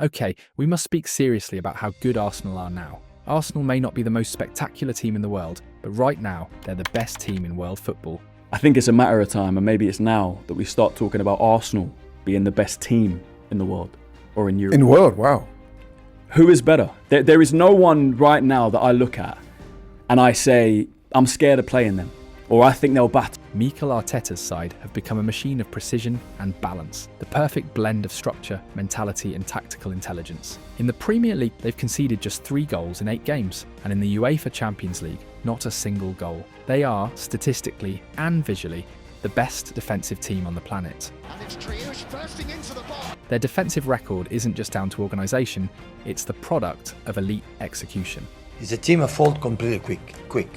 Okay, we must speak seriously about how good Arsenal are now. Arsenal may not be the most spectacular team in the world, but right now, they're the best team in world football. I think it's a matter of time, and maybe it's now, that we start talking about Arsenal being the best team in the world, or in Europe. In the world, wow. Who is better? There is no one right now that I look at and I say, I'm scared of playing them, or I think they'll bat. Mikel Arteta's side have become a machine of precision and balance, the perfect blend of structure, mentality and tactical intelligence. In the Premier League, they've conceded just 3 goals in 8 games, and in the UEFA Champions League, not a single goal. They are, statistically and visually, the best defensive team on the planet. And it's Triush bursting into the box. Their defensive record isn't just down to organisation, it's the product of elite execution. It's a team of fault completely quick,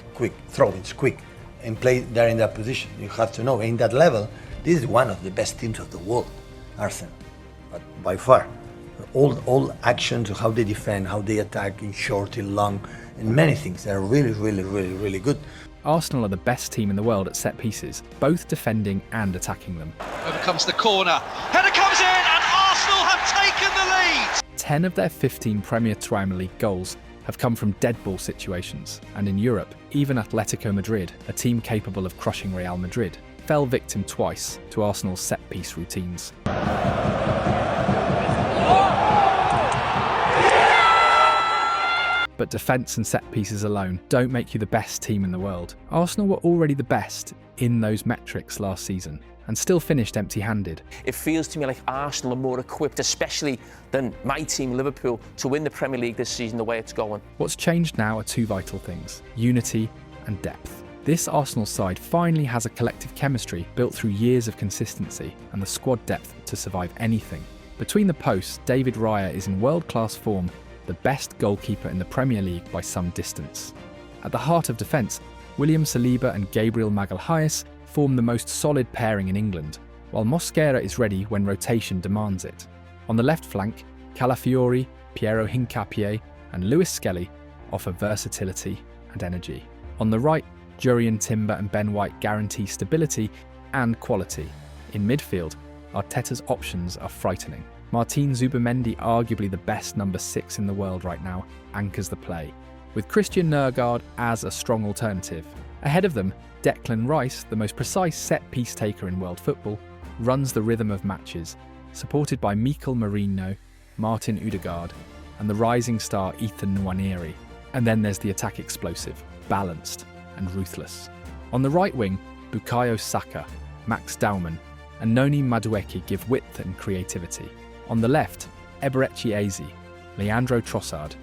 throw-ins, quick, and play there in that position. You have to know, in that level, this is one of the best teams of the world, Arsenal, but by far. All actions, how they defend, how they attack in short, in long, and many things. They're really good. Arsenal are the best team in the world at set pieces, both defending and attacking them. Over comes the corner. Header comes in, and Arsenal have taken the lead. 10 of their 15 Premier League goals have come from dead ball situations, and in Europe, even Atletico Madrid, a team capable of crushing Real Madrid, fell victim twice to Arsenal's set-piece routines. But defence and set pieces alone don't make you the best team in the world. Arsenal were already the best in those metrics last season, and still finished empty-handed. It feels to me like Arsenal are more equipped, especially than my team, Liverpool, to win the Premier League this season the way it's going. What's changed now are 2 vital things: unity and depth. This Arsenal side finally has a collective chemistry built through years of consistency and the squad depth to survive anything. Between the posts, David Raya is in world-class form, the best goalkeeper in the Premier League by some distance. At the heart of defence, William Saliba and Gabriel Magalhaes form the most solid pairing in England, while Mosquera is ready when rotation demands it. On the left flank, Calafiori, Piero Hincapié and Lewis Skelly offer versatility and energy. On the right, Jurriën Timber and Ben White guarantee stability and quality. In midfield, Arteta's options are frightening. Martin Zubimendi, arguably the best number 6 in the world right now, anchors the play, with Christian Nørgaard as a strong alternative. Ahead of them, Declan Rice, the most precise set-piece taker in world football, runs the rhythm of matches, supported by Mikel Merino, Martin Ødegaard, and the rising star Ethan Nwaneri. And then there's the attack explosive, balanced and ruthless. On the right wing, Bukayo Saka, Max Daumann, and Noni Madueke give width and creativity. On the left, Eberechi Eze, Leandro Trossard,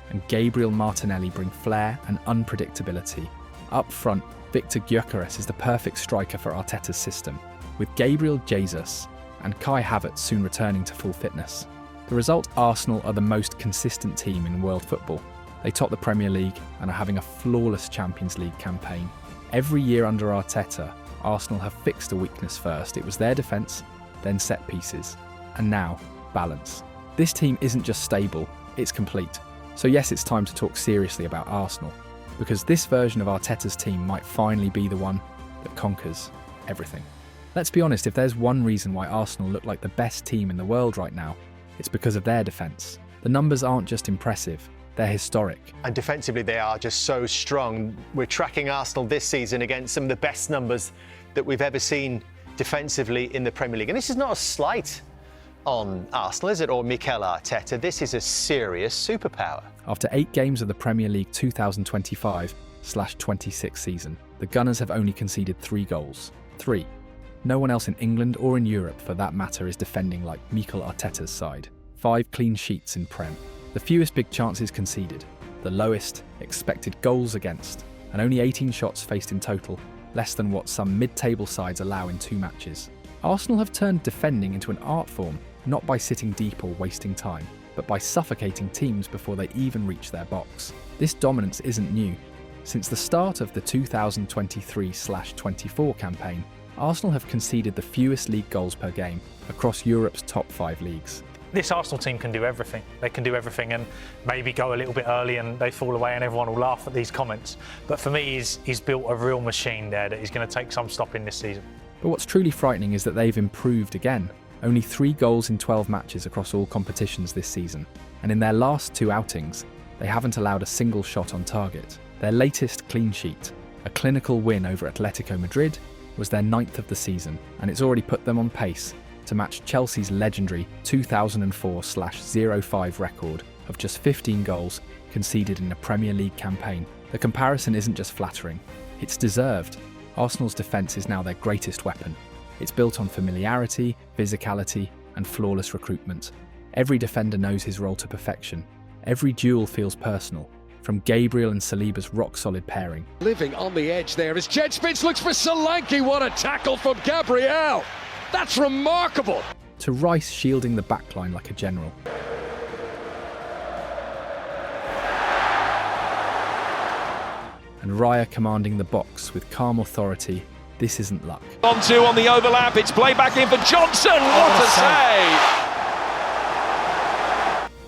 and Gabriel Martinelli bring flair and unpredictability. Up front, Victor Gyökeres is the perfect striker for Arteta's system, with Gabriel Jesus and Kai Havertz soon returning to full fitness. The result, Arsenal are the most consistent team in world football. They top the Premier League and are having a flawless Champions League campaign. Every year under Arteta, Arsenal have fixed a weakness first. It was their defence, then set pieces, and now balance. This team isn't just stable, it's complete. So yes, it's time to talk seriously about Arsenal, because this version of Arteta's team might finally be the one that conquers everything. Let's be honest, if there's one reason why Arsenal look like the best team in the world right now, it's because of their defence. The numbers aren't just impressive, they're historic. And defensively they are just so strong. We're tracking Arsenal this season against some of the best numbers that we've ever seen defensively in the Premier League. And this is not a slight on Arsenal, is it, or Mikel Arteta? This is a serious superpower. After 8 games of the Premier League 2025/26 season, the Gunners have only conceded 3 goals. 3. No one else in England or in Europe, for that matter, is defending like Mikel Arteta's side. 5 clean sheets in Prem. The fewest big chances conceded, the lowest expected goals against, and only 18 shots faced in total, less than what some mid-table sides allow in 2 matches. Arsenal have turned defending into an art form, not by sitting deep or wasting time, but by suffocating teams before they even reach their box. This dominance isn't new. Since the start of the 2023/24 campaign, Arsenal have conceded the fewest league goals per game across Europe's top 5 leagues. This Arsenal team can do everything. They can do everything and maybe go a little bit early and they fall away and everyone will laugh at these comments. But for me, he's built a real machine there that is going to take some stopping this season. But what's truly frightening is that they've improved again. Only 3 goals in 12 matches across all competitions this season, and in their last 2 outings, they haven't allowed a single shot on target. Their latest clean sheet, a clinical win over Atletico Madrid, was their 9th of the season, and it's already put them on pace to match Chelsea's legendary 2004/05 record of just 15 goals conceded in a Premier League campaign. The comparison isn't just flattering, it's deserved. Arsenal's defence is now their greatest weapon. It's built on familiarity, physicality, and flawless recruitment. Every defender knows his role to perfection. Every duel feels personal, from Gabriel and Saliba's rock-solid pairing. Living on the edge there as Jed Spence looks for Solanke. What a tackle from Gabriel! That's remarkable! To Rice shielding the backline like a general. And Raya commanding the box with calm authority. This isn't luck. On two on the overlap, it's play back in for Johnson. What a save!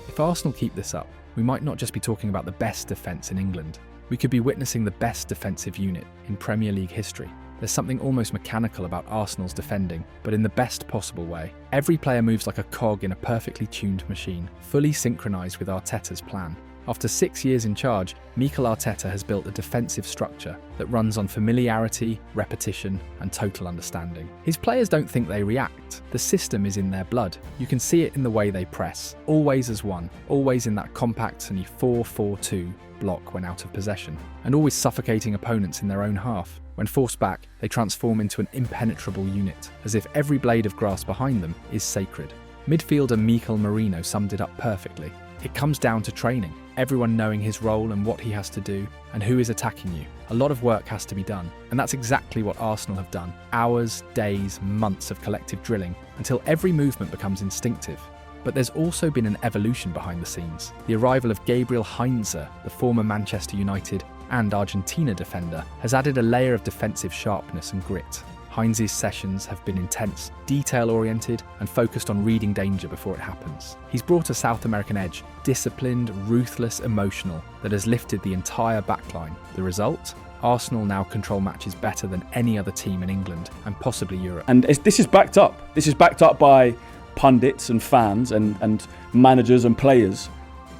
If Arsenal keep this up, we might not just be talking about the best defence in England. We could be witnessing the best defensive unit in Premier League history. There's something almost mechanical about Arsenal's defending, but in the best possible way. Every player moves like a cog in a perfectly tuned machine, fully synchronised with Arteta's plan. After 6 years in charge, Mikel Arteta has built a defensive structure that runs on familiarity, repetition, and total understanding. His players don't think they react. The system is in their blood. You can see it in the way they press, always as one, always in that compact and 4-4-2 block when out of possession, and always suffocating opponents in their own half. When forced back, they transform into an impenetrable unit, as if every blade of grass behind them is sacred. Midfielder Mikel Merino summed it up perfectly. It comes down to training, everyone knowing his role and what he has to do, and who is attacking you. A lot of work has to be done, and that's exactly what Arsenal have done. Hours, days, months of collective drilling, until every movement becomes instinctive. But there's also been an evolution behind the scenes. The arrival of Gabriel Heinze, the former Manchester United and Argentina defender, has added a layer of defensive sharpness and grit. Heinze's sessions have been intense, detail-oriented, and focused on reading danger before it happens. He's brought a South American edge, disciplined, ruthless, emotional, that has lifted the entire backline. The result? Arsenal now control matches better than any other team in England, and possibly Europe. And this is backed up. This is backed up by pundits and fans and managers and players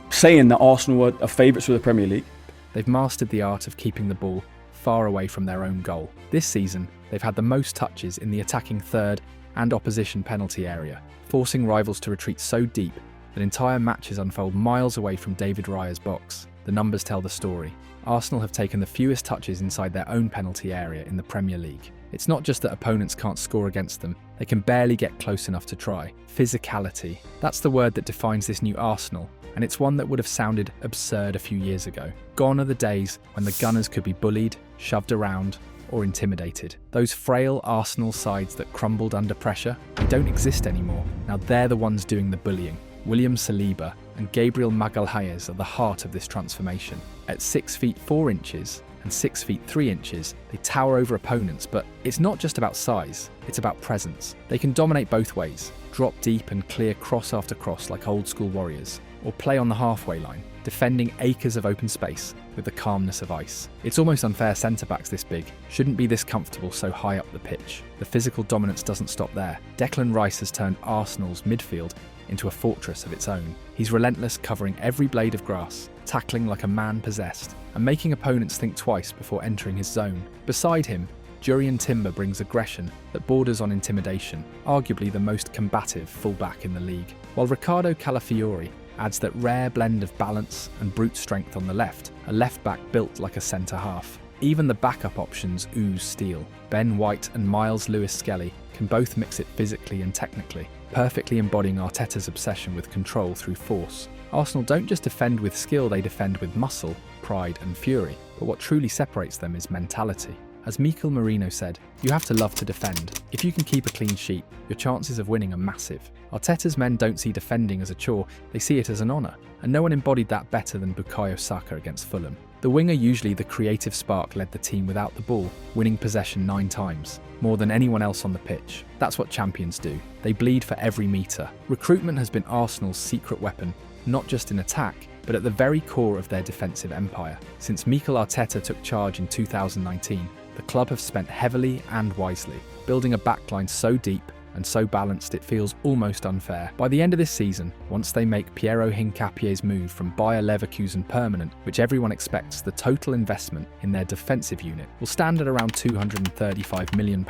saying that Arsenal are favourites for the Premier League. They've mastered the art of keeping the ball far away from their own goal. This season, they've had the most touches in the attacking third and opposition penalty area, forcing rivals to retreat so deep that entire matches unfold miles away from David Raya's box. The numbers tell the story. Arsenal have taken the fewest touches inside their own penalty area in the Premier League. It's not just that opponents can't score against them, they can barely get close enough to try. Physicality. That's the word that defines this new Arsenal, and it's one that would have sounded absurd a few years ago. Gone are the days when the Gunners could be bullied, shoved around, or intimidated. Those frail Arsenal sides that crumbled under pressure, they don't exist anymore. Now they're the ones doing the bullying. William Saliba and Gabriel Magalhaes are the heart of this transformation. At 6 feet 4 inches and 6 feet 3 inches, they tower over opponents, but it's not just about size, it's about presence. They can dominate both ways, drop deep and clear cross after cross like old school warriors, or play on the halfway line, defending acres of open space with the calmness of ice. It's almost unfair centre-backs this big shouldn't be this comfortable so high up the pitch. The physical dominance doesn't stop there. Declan Rice has turned Arsenal's midfield into a fortress of its own. He's relentless, covering every blade of grass, tackling like a man possessed, and making opponents think twice before entering his zone. Beside him, Jurrien Timber brings aggression that borders on intimidation, arguably the most combative fullback in the league, while Ricardo Calafiori adds that rare blend of balance and brute strength on the left, a left-back built like a centre-half. Even the backup options ooze steel. Ben White and Miles Lewis-Skelly can both mix it physically and technically, perfectly embodying Arteta's obsession with control through force. Arsenal don't just defend with skill, they defend with muscle, pride and fury, but what truly separates them is mentality. As Mikel Merino said, you have to love to defend. If you can keep a clean sheet, your chances of winning are massive. Arteta's men don't see defending as a chore, they see it as an honour, and no one embodied that better than Bukayo Saka against Fulham. The winger, usually the creative spark, led the team without the ball, winning possession 9 times, more than anyone else on the pitch. That's what champions do. They bleed for every metre. Recruitment has been Arsenal's secret weapon, not just in attack, but at the very core of their defensive empire. Since Mikel Arteta took charge in 2019, the club have spent heavily and wisely, building a backline so deep and so balanced it feels almost unfair. By the end of this season, once they make Piero Hincapie's move from Bayer Leverkusen permanent, which everyone expects the total investment in their defensive unit will stand at around £235 million,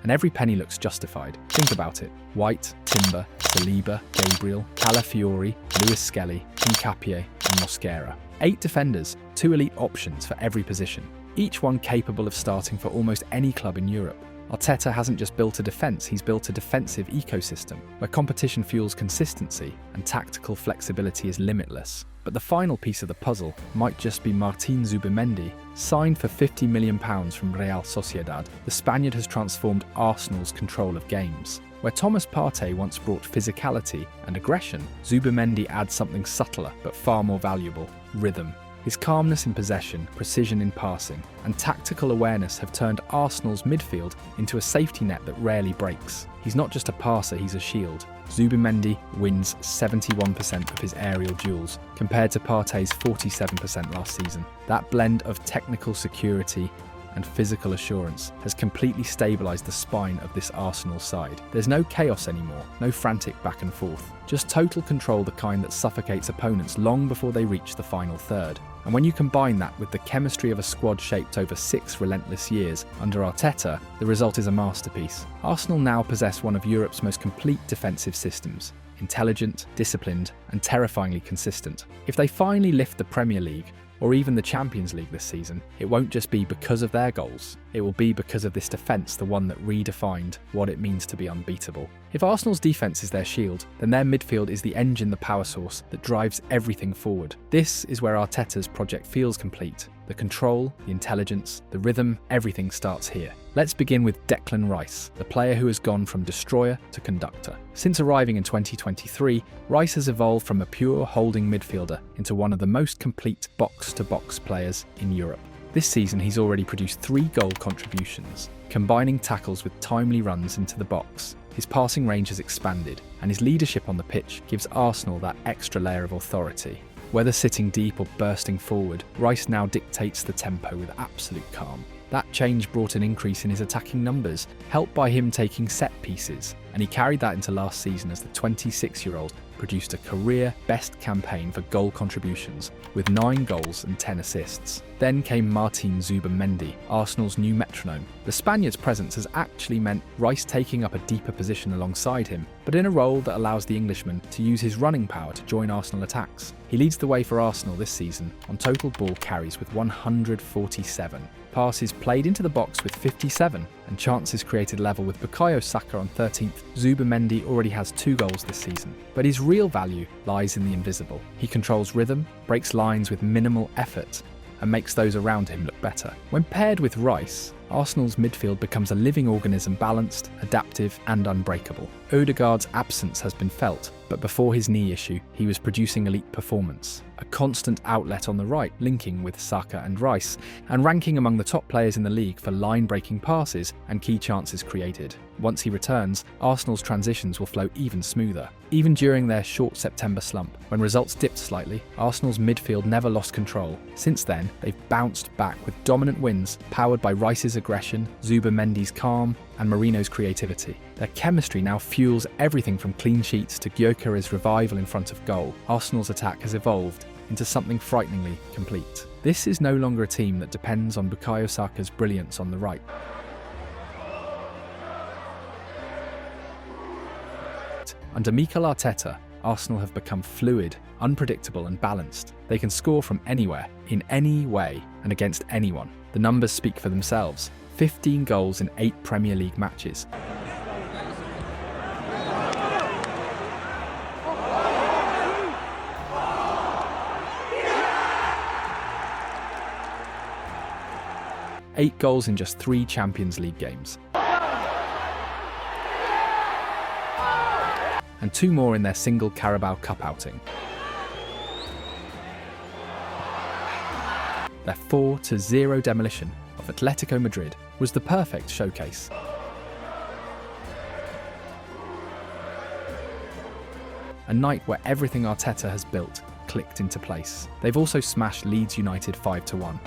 and every penny looks justified. Think about it. White, Timber, Saliba, Gabriel, Calafiori, Lewis Skelly, Hincapie and Mosquera. 8 defenders, 2 elite options for every position, each one capable of starting for almost any club in Europe. Arteta hasn't just built a defence, he's built a defensive ecosystem where competition fuels consistency and tactical flexibility is limitless. But the final piece of the puzzle might just be Martin Zubimendi. Signed for £50 million from Real Sociedad, the Spaniard has transformed Arsenal's control of games. Where Thomas Partey once brought physicality and aggression, Zubimendi adds something subtler but far more valuable: rhythm. His calmness in possession, precision in passing, and tactical awareness have turned Arsenal's midfield into a safety net that rarely breaks. He's not just a passer, he's a shield. Zubimendi wins 71% of his aerial duels, compared to Partey's 47% last season. That blend of technical security and physical assurance has completely stabilised the spine of this Arsenal side. There's no chaos anymore, no frantic back and forth, just total control, the kind that suffocates opponents long before they reach the final third. And when you combine that with the chemistry of a squad shaped over 6 relentless years under Arteta, the result is a masterpiece. Arsenal now possess one of Europe's most complete defensive systems. Intelligent, disciplined, and terrifyingly consistent. If they finally lift the Premier League, or even the Champions League this season, it won't just be because of their goals. It will be because of this defence, the one that redefined what it means to be unbeatable. If Arsenal's defence is their shield, then their midfield is the engine, the power source that drives everything forward. This is where Arteta's project feels complete. The control, the intelligence, the rhythm, everything starts here. Let's begin with Declan Rice, the player who has gone from destroyer to conductor. Since arriving in 2023, Rice has evolved from a pure holding midfielder into one of the most complete box-to-box players in Europe. This season he's already produced 3 goal contributions, combining tackles with timely runs into the box. His passing range has expanded, and his leadership on the pitch gives Arsenal that extra layer of authority. Whether sitting deep or bursting forward, Rice now dictates the tempo with absolute calm. That change brought an increase in his attacking numbers, helped by him taking set pieces, and he carried that into last season as the 26-year-old produced a career best campaign for goal contributions with 9 goals and 10 assists. Then came Martin Zubimendi, Arsenal's new metronome. The Spaniard's presence has actually meant Rice taking up a deeper position alongside him, but in a role that allows the Englishman to use his running power to join Arsenal attacks. He leads the way for Arsenal this season on total ball carries with 147, passes played into the box with 57, and chances created level with Bukayo Saka on 13th. Zubimendi already has 2 goals this season, but his real value lies in the invisible. He controls rhythm, breaks lines with minimal effort, and makes those around him look better. When paired with Rice, Arsenal's midfield becomes a living organism, balanced, adaptive and unbreakable. Odegaard's absence has been felt, but before his knee issue, he was producing elite performance. A constant outlet on the right, linking with Saka and Rice, and ranking among the top players in the league for line-breaking passes and key chances created. Once he returns, Arsenal's transitions will flow even smoother. Even during their short September slump, when results dipped slightly, Arsenal's midfield never lost control. Since then, they've bounced back with dominant wins, powered by Rice's aggression, Zubimendi's calm, and Marino's creativity. Their chemistry now fuels everything from clean sheets to Gyökeres' revival in front of goal. Arsenal's attack has evolved into something frighteningly complete. This is no longer a team that depends on Bukayo Saka's brilliance on the right. Under Mikel Arteta, Arsenal have become fluid, unpredictable and balanced. They can score from anywhere, in any way, and against anyone. The numbers speak for themselves. 15 goals in 8 Premier League matches. Eight goals in just 3 Champions League games. And 2 more in their single Carabao Cup outing. Their 4-0 demolition of Atletico Madrid was the perfect showcase. A night where everything Arteta has built clicked into place. They've also smashed Leeds United 5-1.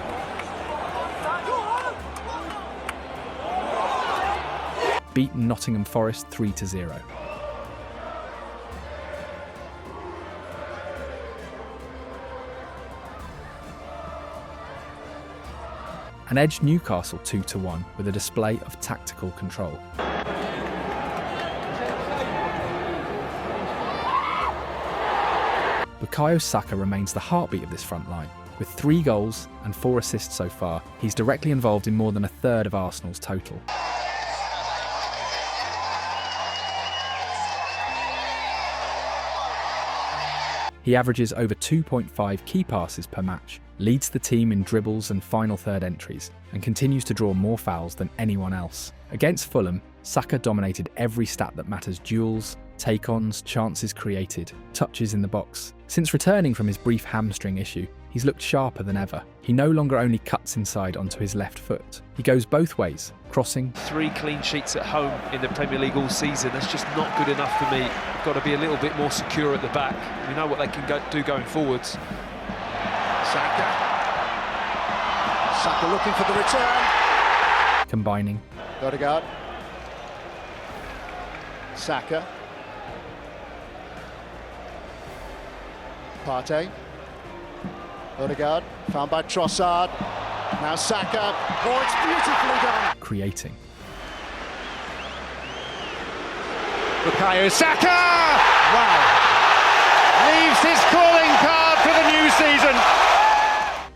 beaten Nottingham Forest 3-0. And edged Newcastle 2-1 with a display of tactical control. Bukayo Saka remains the heartbeat of this front line. With 3 goals and 4 assists so far, he's directly involved in more than a third of Arsenal's total. He averages over 2.5 key passes per match, leads the team in dribbles and final third entries, and continues to draw more fouls than anyone else. Against Fulham, Saka dominated every stat that matters: duels, take-ons, chances created, touches in the box. Since returning from his brief hamstring issue, he's looked sharper than ever. He no longer only cuts inside onto his left foot. He goes both ways, crossing. 3 clean sheets at home in the Premier League all season. That's just not good enough for me. We've got to be a little bit more secure at the back. We know what they can do going forwards. Saka looking for the return. Combining. Odegaard. Saka. Partey. Odegaard, found by Trossard. Now Saka. Oh, it's beautifully done. Creating. Bukayo Saka! Wow. Leaves his calling card for the new season.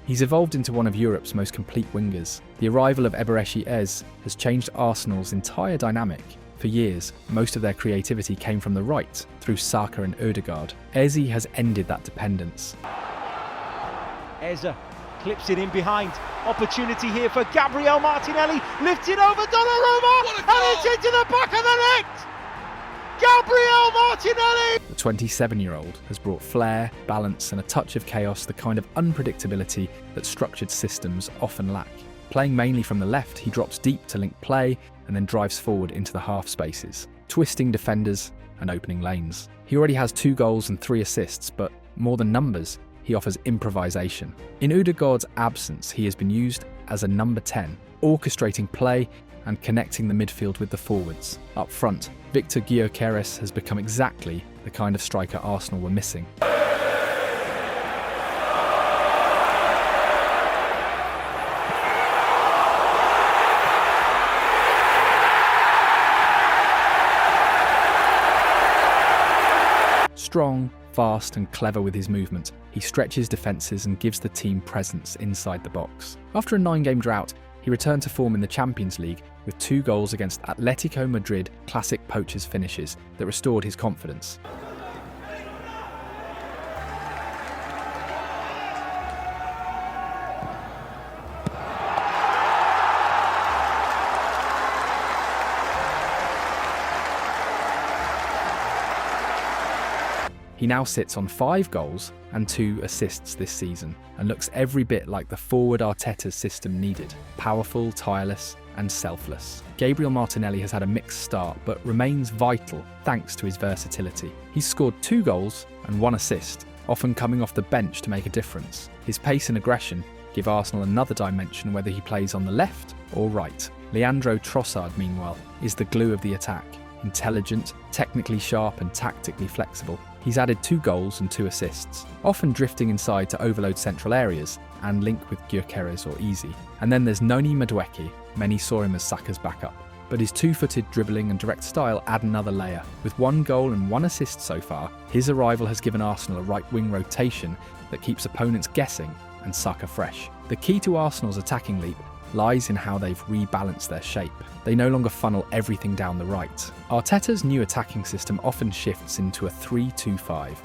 He's evolved into one of Europe's most complete wingers. The arrival of Eberechi Eze has changed Arsenal's entire dynamic. For years, most of their creativity came from the right, through Saka and Odegaard. Eze has ended that dependence. Eze clips it in behind. Opportunity here for Gabriel Martinelli. Lifted over Donnarumma, and it's into the back of the net! Gabriel Martinelli! The 27-year-old has brought flair, balance and a touch of chaos, the kind of unpredictability that structured systems often lack. Playing mainly from the left, he drops deep to link play and then drives forward into the half spaces, twisting defenders and opening lanes. He already has 2 goals and 3 assists, but more than numbers, he offers improvisation. In Odegaard's absence, he has been used as a number 10, orchestrating play and connecting the midfield with the forwards. Up front, Victor Gyökeres has become exactly the kind of striker Arsenal were missing. Strong, fast and clever with his movement, he stretches defences and gives the team presence inside the box. After a 9-game drought, he returned to form in the Champions League with 2 goals against Atletico Madrid classic poachers finishes that restored his confidence. He now sits on 5 goals and 2 assists this season and looks every bit like the forward Arteta's system needed: powerful, tireless and selfless. Gabriel Martinelli has had a mixed start but remains vital thanks to his versatility. He's scored 2 goals and 1 assist, often coming off the bench to make a difference. His pace and aggression give Arsenal another dimension whether he plays on the left or right. Leandro Trossard, meanwhile, is the glue of the attack. Intelligent, technically sharp and tactically flexible, he's added 2 goals and 2 assists, often drifting inside to overload central areas and link with Gyökeres or Eze. And then there's Noni Madueke. Many saw him as Saka's backup, but his 2-footed dribbling and direct style add another layer. With 1 goal and 1 assist so far, his arrival has given Arsenal a right-wing rotation that keeps opponents guessing and Saka fresh. The key to Arsenal's attacking leap lies in how they've rebalanced their shape. They no longer funnel everything down the right. Arteta's new attacking system often shifts into a 3-2-5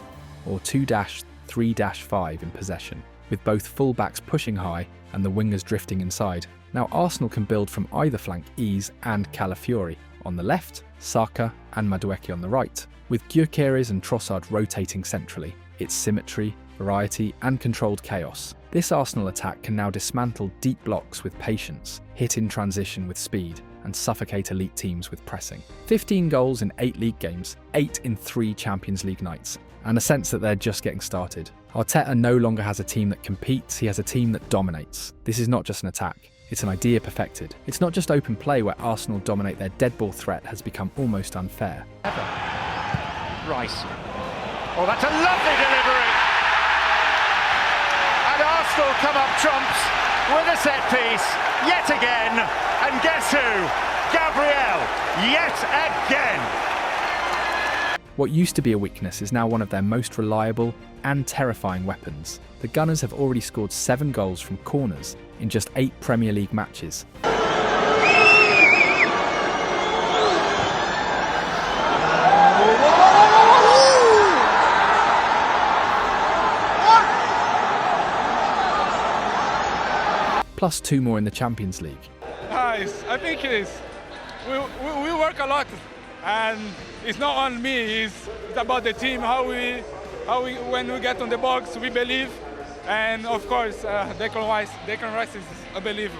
or 2-3-5 in possession, with both full-backs pushing high and the wingers drifting inside. Now Arsenal can build from either flank Eze and Calafiori on the left, Saka and Madueke on the right, with Gyökeres and Trossard rotating centrally. It's symmetry, variety and controlled chaos. This Arsenal attack can now dismantle deep blocks with patience, hit in transition with speed, and suffocate elite teams with pressing. 15 goals in 8 league games, 8 in 3 Champions League nights, and a sense that they're just getting started. Arteta no longer has a team that competes, he has a team that dominates. This is not just an attack, It's an idea perfected. It's not just open play where Arsenal dominate. Their dead ball threat has become almost unfair. Rice. Oh, that's a lovely delivery. And Arsenal come up trumps with a set piece yet again. And guess who? Gabriel, yet again. What used to be a weakness is now one of their most reliable and terrifying weapons. The Gunners have already scored 7 goals from corners in just 8 Premier League matches. Plus 2 more in the Champions League. Nice, I think it is. We work a lot, and it's not on me. It's about the team. How we when we get on the box, we believe, and of course, Declan Rice is a believer.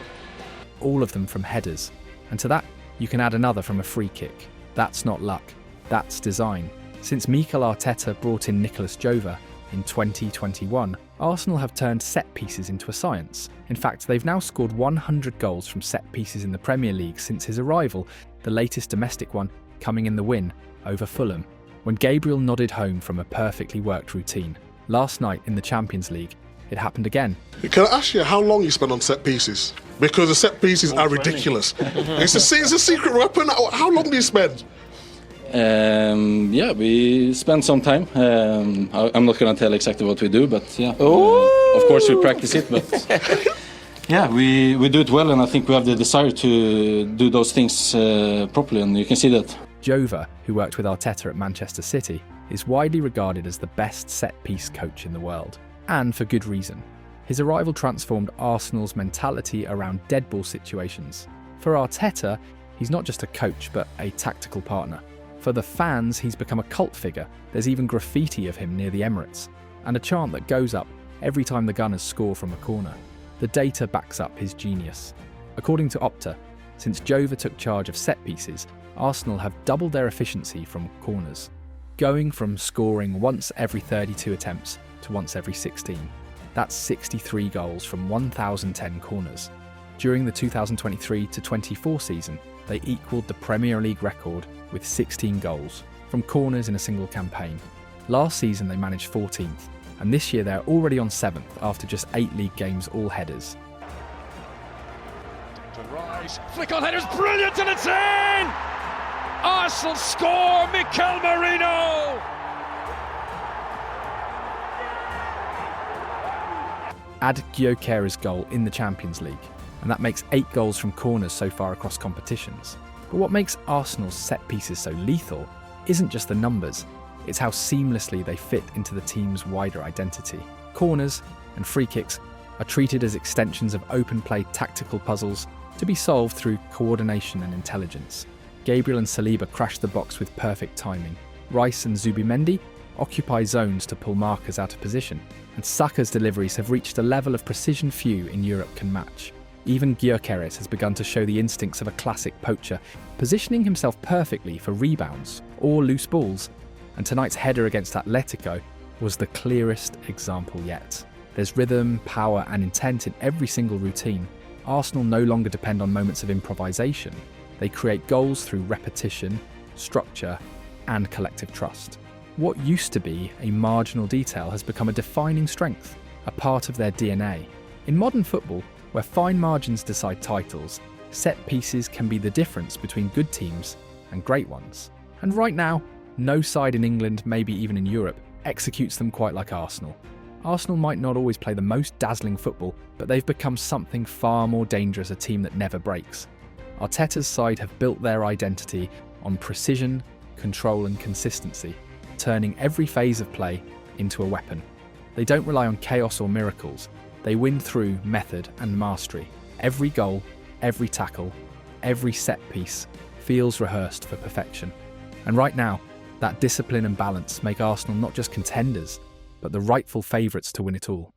All of them from headers, and to that you can add another from a free kick. That's not luck. That's design. Since Mikel Arteta brought in Nicolas Jova in 2021, Arsenal have turned set pieces into a science. In fact, they've now scored 100 goals from set pieces in the Premier League since his arrival, the latest domestic one coming in the win over Fulham, when Gabriel nodded home from a perfectly worked routine. Last night in the Champions League, it happened again. Can I ask you how long you spent on set pieces? Because the set pieces are ridiculous. It's a secret weapon. How long do you spend? Yeah, we spend some time. I'm not going to tell exactly what we do, but yeah. Of course we practice it, but yeah, we do it well, and I think we have the desire to do those things properly, and you can see that. Jova, who worked with Arteta at Manchester City, is widely regarded as the best set-piece coach in the world, and for good reason. His arrival transformed Arsenal's mentality around dead ball situations. For Arteta, he's not just a coach, but a tactical partner. For the fans, he's become a cult figure. There's even graffiti of him near the Emirates, and a chant that goes up every time the Gunners score from a corner. The data backs up his genius. According to Opta, since Jova took charge of set pieces, Arsenal have doubled their efficiency from corners, going from scoring once every 32 attempts to once every 16. That's 63 goals from 1,010 corners. During the 2023-24 season, they equalled the Premier League record with 16 goals from corners in a single campaign. Last season they managed 14th, and this year they're already on 7th after just 8 league games, all headers. Rice, flick on headers, brilliant, and it's in! Arsenal score, Mikel Merino! Add Gyökeres' goal in the Champions League, and that makes 8 goals from corners so far across competitions. But what makes Arsenal's set pieces so lethal isn't just the numbers, it's how seamlessly they fit into the team's wider identity. Corners and free kicks are treated as extensions of open play tactical puzzles to be solved through coordination and intelligence. Gabriel and Saliba crash the box with perfect timing. Rice and Zubimendi occupy zones to pull markers out of position, and Saka's deliveries have reached a level of precision few in Europe can match. Even Gyökeres has begun to show the instincts of a classic poacher, positioning himself perfectly for rebounds or loose balls, and tonight's header against Atletico was the clearest example yet. There's rhythm, power and intent in every single routine. Arsenal no longer depend on moments of improvisation. They create goals through repetition, structure and collective trust. What used to be a marginal detail has become a defining strength, a part of their DNA. In modern football, where fine margins decide titles, set pieces can be the difference between good teams and great ones. And right now, no side in England, maybe even in Europe, executes them quite like Arsenal. Arsenal might not always play the most dazzling football, but they've become something far more dangerous, a team that never breaks. Arteta's side have built their identity on precision, control and consistency, turning every phase of play into a weapon. They don't rely on chaos or miracles. They win through method and mastery. Every goal, every tackle, every set piece feels rehearsed for perfection. And right now, that discipline and balance make Arsenal not just contenders, but the rightful favourites to win it all.